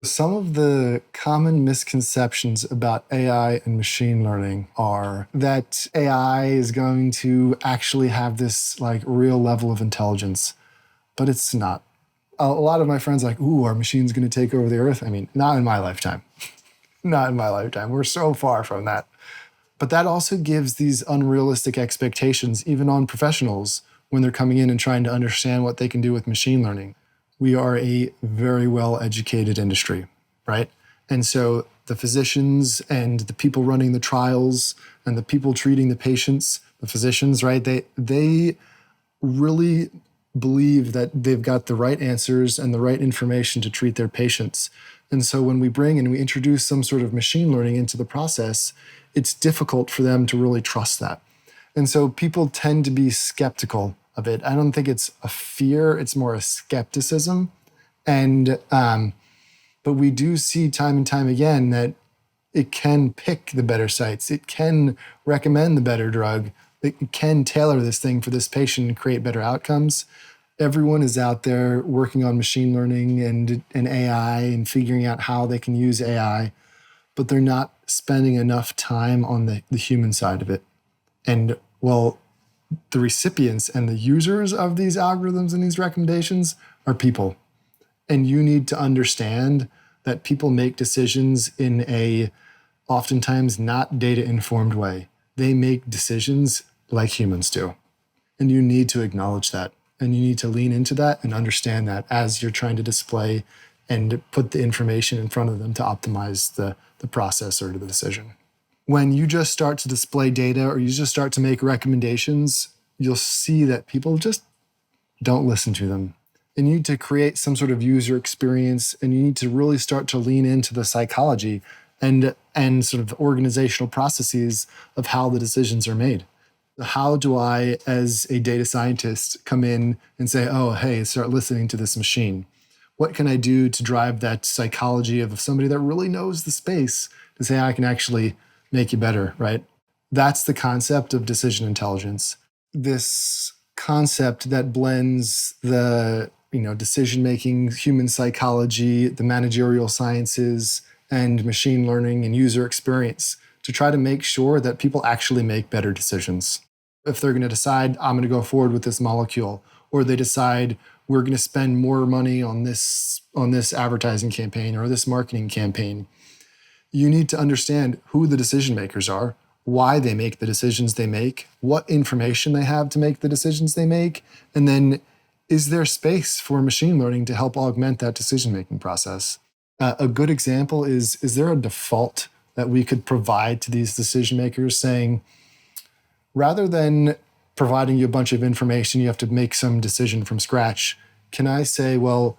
Some of the common misconceptions about AI and machine learning are that AI is going to actually have this like real level of intelligence, but it's not. A lot of my friends are like, ooh, are machines going to take over the earth? I mean, not in my lifetime. Not in my lifetime. We're so far from that. But that also gives these unrealistic expectations, even on professionals, when they're coming in and trying to understand what they can do with machine learning. We are a very well educated industry, right? And so the physicians and the people running the trials and the people treating the patients, the physicians, right? They really believe that they've got the right answers and the right information to treat their patients. And so when we bring and we introduce some sort of machine learning into the process, it's difficult for them to really trust that. And so people tend to be skeptical of it. I don't think it's a fear, it's more a skepticism. And but we do see time and time again that it can pick the better sites. It can recommend the better drug. It can tailor this thing for this patient and create better outcomes. Everyone is out there working on machine learning and AI and figuring out how they can use AI, but they're not spending enough time on the human side of it. And well, the recipients and the users of these algorithms and these recommendations are people. And you need to understand that people make decisions in a oftentimes not data-informed way. They make decisions like humans do. And you need to acknowledge that. And you need to lean into that and understand that as you're trying to display and put the information in front of them to optimize the process or the decision. When you just start to display data or you just start to make recommendations, you'll see that people just don't listen to them. And you need to create some sort of user experience, and you need to really start to lean into the psychology and sort of organizational processes of how the decisions are made. How do I, as a data scientist, come in and say, oh, hey, start listening to this machine? What can I do to drive that psychology of somebody that really knows the space to say, I can actually make you better, right? That's the concept of decision intelligence. This concept that blends the decision-making, human psychology, the managerial sciences, and machine learning and user experience to try to make sure that people actually make better decisions. If they're going to decide, I'm going to go forward with this molecule, or they decide we're going to spend more money on this advertising campaign or this marketing campaign, you need to understand who the decision makers are, why they make the decisions they make, what information they have to make the decisions they make, and then is there space for machine learning to help augment that decision-making process? A good example is there a default that we could provide to these decision makers saying, rather than providing you a bunch of information, you have to make some decision from scratch, can I say, well,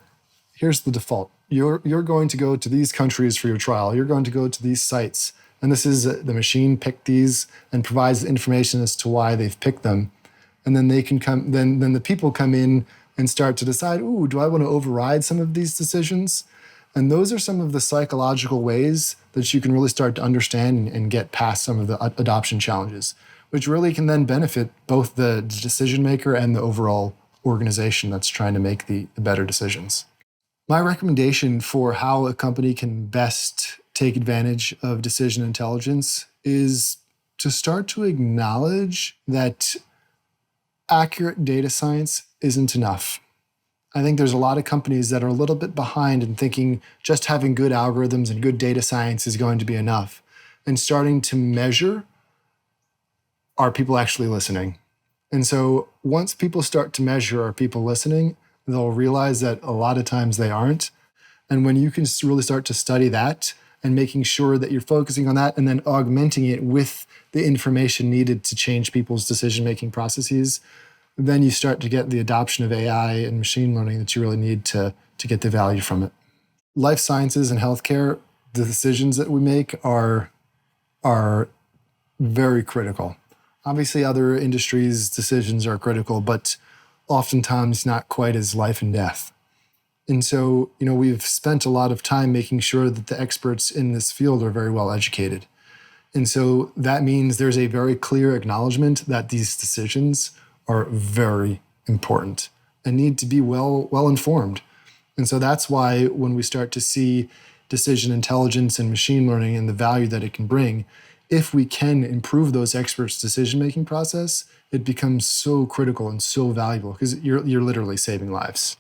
here's the default. You're going to go to these countries for your trial. You're going to go to these sites. And this is the machine picked these and provides the information as to why they've picked them. And then they can come, then the people come in and start to decide, ooh, do I want to override some of these decisions? And those are some of the psychological ways that you can really start to understand and get past some of the adoption challenges, which really can then benefit both the decision maker and the overall organization that's trying to make the better decisions. My recommendation for how a company can best take advantage of decision intelligence is to start to acknowledge that accurate data science isn't enough. I think there's a lot of companies that are a little bit behind in thinking just having good algorithms and good data science is going to be enough. And starting to measure, are people actually listening? And so once people start to measure, are people listening, they'll realize that a lot of times they aren't. And when you can really start to study that and making sure that you're focusing on that and then augmenting it with the information needed to change people's decision-making processes, then you start to get the adoption of AI and machine learning that you really need to get the value from it. Life sciences and healthcare, the decisions that we make are very critical. Obviously, other industries' decisions are critical, but oftentimes not quite as life and death. And so, we've spent a lot of time making sure that the experts in this field are very well educated. And so that means there's a very clear acknowledgement that these decisions are very important and need to be well informed. And so that's why when we start to see decision intelligence and machine learning and the value that it can bring, if we can improve those experts' decision-making process, it becomes so critical and so valuable because you're literally saving lives.